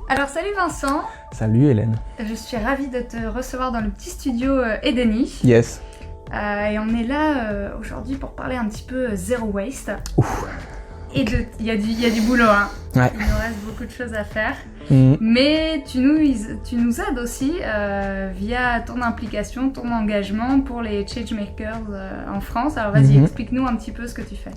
Alors salut Vincent. Salut Hélène. Je suis ravie de te recevoir dans le petit studio Edeni. Yes. Et on est là aujourd'hui pour parler un petit peu zero waste. Ouf. Et il y a du boulot, hein. Ouais. Il nous reste beaucoup de choses à faire. Mais tu nous aides aussi via ton implication, ton engagement pour les changemakers en France. Alors vas-y, explique-nous un petit peu ce que tu fais.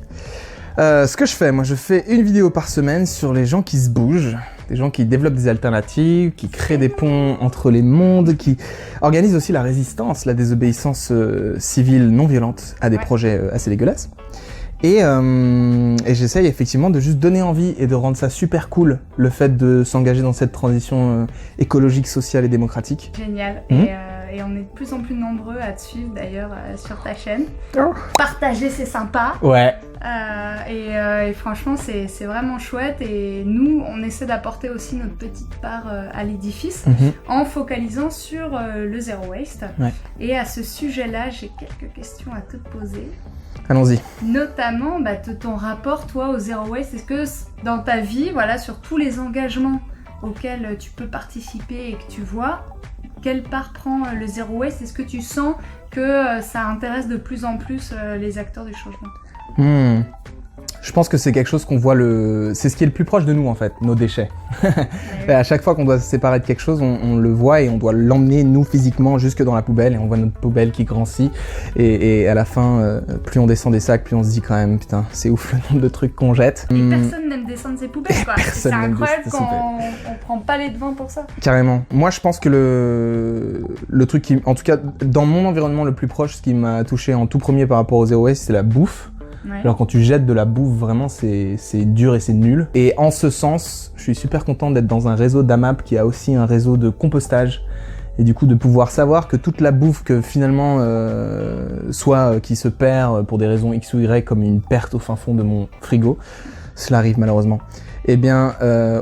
Ce que je fais, moi je fais une vidéo par semaine sur les gens qui se bougent, des gens qui développent des alternatives, qui créent des ponts entre les mondes, qui organisent aussi la résistance, la désobéissance civile non violente à des projets assez dégueulasses. Et j'essaye effectivement de juste donner envie et de rendre ça super cool, le fait de s'engager dans cette transition écologique, sociale et démocratique. Génial. Et on est de plus en plus nombreux à te suivre d'ailleurs sur ta chaîne. Oh. Partager, c'est sympa. Ouais. Et franchement, c'est vraiment chouette. Et nous, on essaie d'apporter aussi notre petite part à l'édifice en focalisant sur le zero waste. Ouais. Et à ce sujet-là, j'ai quelques questions à te poser. Allons-y. Notamment ton rapport, toi, au zero waste. Est-ce que dans ta vie, voilà, sur tous les engagements auxquels tu peux participer et que tu vois, quelle part prend le zero waste? Est-ce que tu sens que ça intéresse de plus en plus les acteurs du changement? Je pense que c'est quelque chose qu'on voit c'est ce qui est le plus proche de nous en fait, nos déchets. Et à chaque fois qu'on doit se séparer de quelque chose, on le voit et on doit l'emmener nous physiquement jusque dans la poubelle et on voit notre poubelle qui grandit et à la fin, plus on descend des sacs, plus on se dit quand même putain, c'est ouf le nombre de trucs qu'on jette. Et personne n'aime descendre ses poubelles quoi. C'est incroyable qu'on prend pas les devants pour ça. Carrément. Moi je pense que le truc qui, en tout cas dans mon environnement le plus proche, ce qui m'a touché en tout premier par rapport au zero waste, c'est la bouffe. Ouais. Genre quand tu jettes de la bouffe, vraiment c'est dur et c'est nul. Et en ce sens, je suis super content d'être dans un réseau d'AMAP qui a aussi un réseau de compostage. Et du coup de pouvoir savoir que toute la bouffe que finalement soit qui se perd pour des raisons X ou Y comme une perte au fin fond de mon frigo, cela arrive malheureusement, eh bien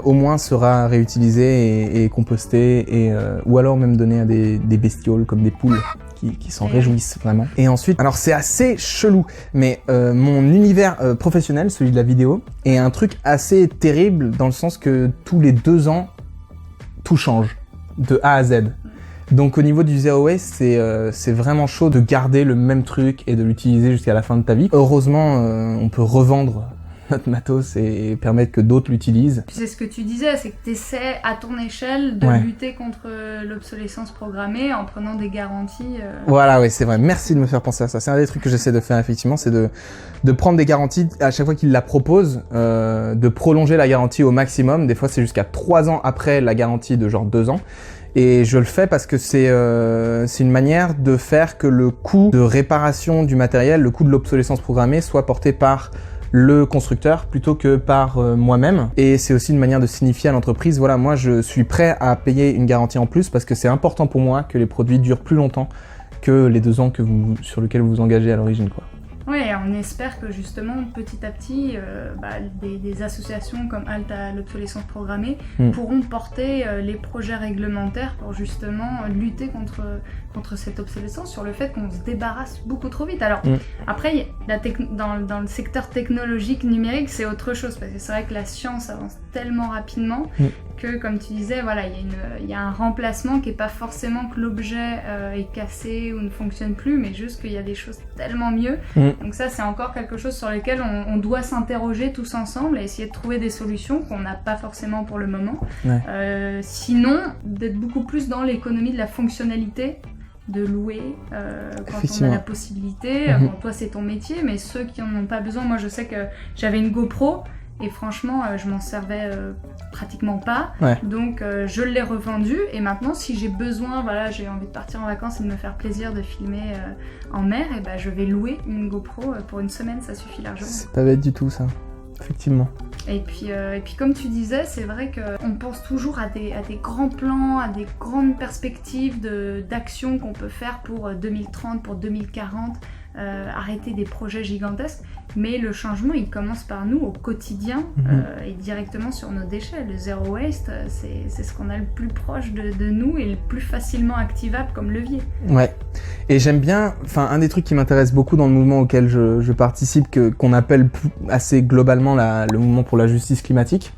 au moins sera réutilisée et compostée ou alors même donnée à des bestioles comme des poules. Qui s'en réjouissent vraiment. Et ensuite, alors c'est assez chelou, mais mon univers professionnel, celui de la vidéo, est un truc assez terrible dans le sens que tous les 2 ans, tout change, de A à Z. Donc au niveau du zero waste, c'est vraiment chaud de garder le même truc et de l'utiliser jusqu'à la fin de ta vie. Heureusement, on peut revendre notre matos et permettre que d'autres l'utilisent. C'est ce que tu disais, c'est que tu essaies à ton échelle de lutter contre l'obsolescence programmée en prenant des garanties. Voilà, oui, c'est vrai. Merci de me faire penser à ça. C'est un des trucs que j'essaie de faire effectivement, c'est de prendre des garanties à chaque fois qu'ils la proposent, de prolonger la garantie au maximum. Des fois, c'est jusqu'à 3 ans après la garantie de genre 2 ans. Et je le fais parce que c'est une manière de faire que le coût de réparation du matériel, le coût de l'obsolescence programmée soit porté par le constructeur plutôt que par moi-même. Et c'est aussi une manière de signifier à l'entreprise, voilà, moi je suis prêt à payer une garantie en plus parce que c'est important pour moi que les produits durent plus longtemps que les 2 ans sur lesquels vous vous engagez à l'origine, quoi. Oui, on espère que justement, petit à petit, des associations comme Halte à l'obsolescence programmée pourront porter les projets réglementaires pour justement lutter contre cette obsolescence, sur le fait qu'on se débarrasse beaucoup trop vite. Alors, après, dans le secteur technologique numérique, c'est autre chose, parce que c'est vrai que la science avance tellement rapidement que, comme tu disais, voilà, il y a un remplacement qui n'est pas forcément que l'objet est cassé ou ne fonctionne plus, mais juste qu'il y a des choses tellement mieux. Donc ça, c'est encore quelque chose sur lequel on doit s'interroger tous ensemble et essayer de trouver des solutions qu'on n'a pas forcément pour le moment. Ouais. Sinon, d'être beaucoup plus dans l'économie de la fonctionnalité, de louer quand on a la possibilité. Bon, toi, c'est ton métier, mais ceux qui n'en ont pas besoin, moi, je sais que j'avais une GoPro. Et franchement, je m'en servais pratiquement pas. Ouais. Donc, je l'ai revendue. Et maintenant, si j'ai besoin, voilà, j'ai envie de partir en vacances et de me faire plaisir de filmer en mer, et je vais louer une GoPro pour une semaine, ça suffit largement. C'est pas bête du tout, ça. Effectivement. Et puis comme tu disais, c'est vrai qu'on pense toujours à des grands plans, à des grandes perspectives d'action qu'on peut faire pour 2030, pour 2040. arrêter des projets gigantesques, mais le changement il commence par nous au quotidien et directement sur nos déchets. Le zero waste, c'est ce qu'on a le plus proche de nous et le plus facilement activable comme levier. Ouais, et j'aime bien, un des trucs qui m'intéresse beaucoup dans le mouvement auquel je participe, qu'on appelle assez globalement le mouvement pour la justice climatique,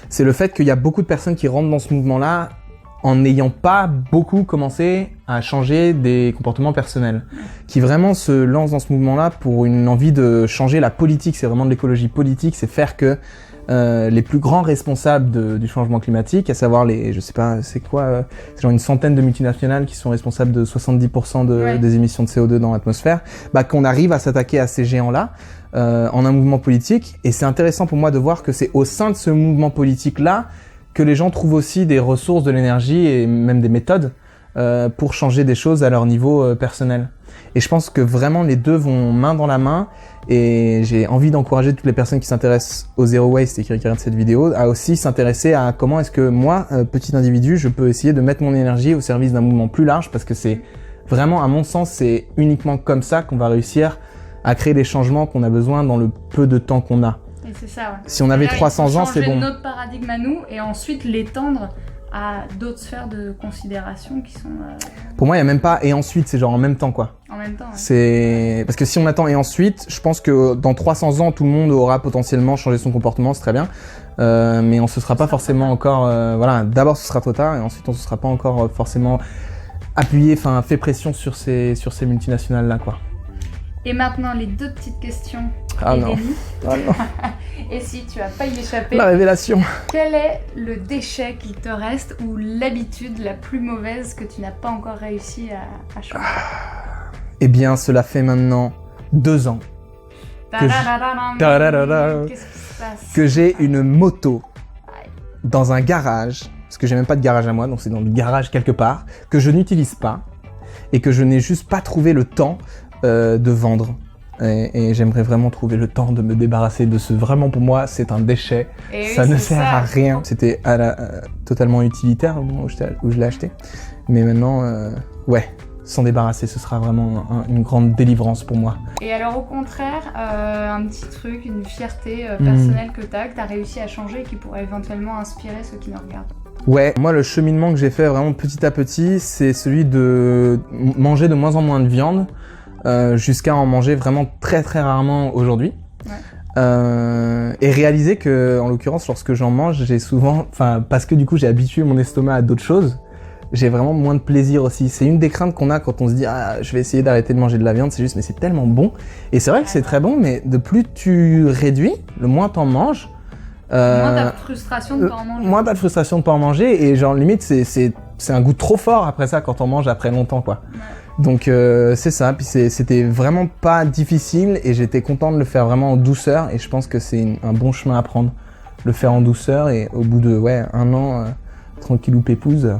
c'est le fait qu'il y a beaucoup de personnes qui rentrent dans ce mouvement-là en n'ayant pas beaucoup commencé à changer des comportements personnels, qui vraiment se lancent dans ce mouvement-là pour une envie de changer la politique. C'est vraiment de l'écologie politique, c'est faire que les plus grands responsables du changement climatique, à savoir je sais pas, c'est genre une centaine de multinationales qui sont responsables de 70% des émissions de CO2 dans l'atmosphère, qu'on arrive à s'attaquer à ces géants-là en un mouvement politique. Et c'est intéressant pour moi de voir que c'est au sein de ce mouvement politique-là que les gens trouvent aussi des ressources, de l'énergie et même des méthodes pour changer des choses à leur niveau personnel. Et je pense que vraiment les deux vont main dans la main, et j'ai envie d'encourager toutes les personnes qui s'intéressent au zero waste et qui regardent cette vidéo à aussi s'intéresser à comment est-ce que moi, petit individu, je peux essayer de mettre mon énergie au service d'un mouvement plus large, parce que c'est vraiment, à mon sens, c'est uniquement comme ça qu'on va réussir à créer les changements qu'on a besoin dans le peu de temps qu'on a. Et c'est ça, ouais. Si on avait 300 ans, c'est bon. Changer notre paradigme à nous et ensuite l'étendre à d'autres sphères de considération qui sont... Pour moi, il n'y a même pas « et ensuite », c'est genre en même temps, quoi. En même temps, ouais. C'est... Parce que si on attend « et ensuite », je pense que dans 300 ans, tout le monde aura potentiellement changé son comportement, c'est très bien. Mais on ne se sera pas forcément encore... voilà, d'abord ce sera trop tard, et ensuite on ne se sera pas encore forcément appuyé, fait pression sur ces multinationales-là, quoi. Et maintenant, les deux petites questions. Ah non. Ah non. Et si tu as failli échapper, la révélation. Quel est le déchet qu'il te reste ou l'habitude la plus mauvaise que tu n'as pas encore réussi à changer? Eh bien, cela fait maintenant 2 ans Qu'est-ce qui se passe? que j'ai une moto dans un garage, parce que j'ai même pas de garage à moi, donc c'est dans le garage quelque part, que je n'utilise pas et que je n'ai juste pas trouvé le temps de vendre. Et j'aimerais vraiment trouver le temps de me débarrasser de ce... Vraiment, pour moi, c'est un déchet. Et ça ne sert à rien. C'était totalement utilitaire au moment où je l'ai acheté. Mais maintenant, s'en débarrasser, ce sera vraiment une grande délivrance pour moi. Et alors, au contraire, un petit truc, une fierté personnelle que tu as réussi à changer et qui pourrait éventuellement inspirer ceux qui nous regardent? Ouais, moi, le cheminement que j'ai fait vraiment petit à petit, c'est celui de manger de moins en moins de viande, jusqu'à en manger vraiment très très rarement aujourd'hui. Ouais. Et réaliser que, en l'occurrence, lorsque j'en mange, j'ai souvent, parce que du coup j'ai habitué mon estomac à d'autres choses, j'ai vraiment moins de plaisir aussi. C'est une des craintes qu'on a quand on se dit je vais essayer d'arrêter de manger de la viande, c'est juste mais c'est tellement bon. Et c'est vrai que c'est très bon, mais de plus tu réduis, le moins t'en manges. Moins t'as de frustration de pas en manger. Moins t'as de frustration de pas en manger, et genre limite c'est un goût trop fort après ça quand on mange après longtemps, quoi. Ouais. Donc c'est ça, puis c'était vraiment pas difficile et j'étais content de le faire vraiment en douceur, et je pense que c'est un bon chemin à prendre, le faire en douceur, et au bout de 1 an, tranquillou pépouze,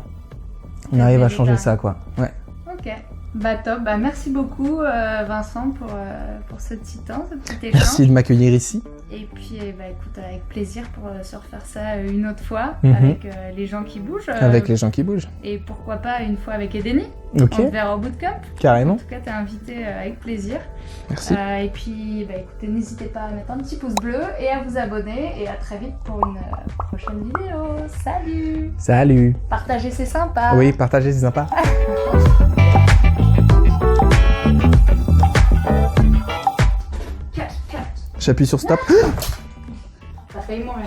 on arrive à changer ça, quoi. Ouais. Ok, top, merci beaucoup Vincent pour ce petit temps, ce petit échange. Merci de m'accueillir ici. Et puis écoute, avec plaisir pour se refaire ça une autre fois, avec les gens qui bougent. Avec les gens qui bougent. Et pourquoi pas une fois avec Edeni. Ok. On se verra au bootcamp. Carrément. En tout cas, t'es invité avec plaisir. Merci. Et puis écoutez, n'hésitez pas à mettre un petit pouce bleu et à vous abonner, et à très vite pour une prochaine vidéo. Salut. Salut. Partager, c'est sympa. Oui, partager, c'est sympa. J'appuie sur stop. Ça fait mourir.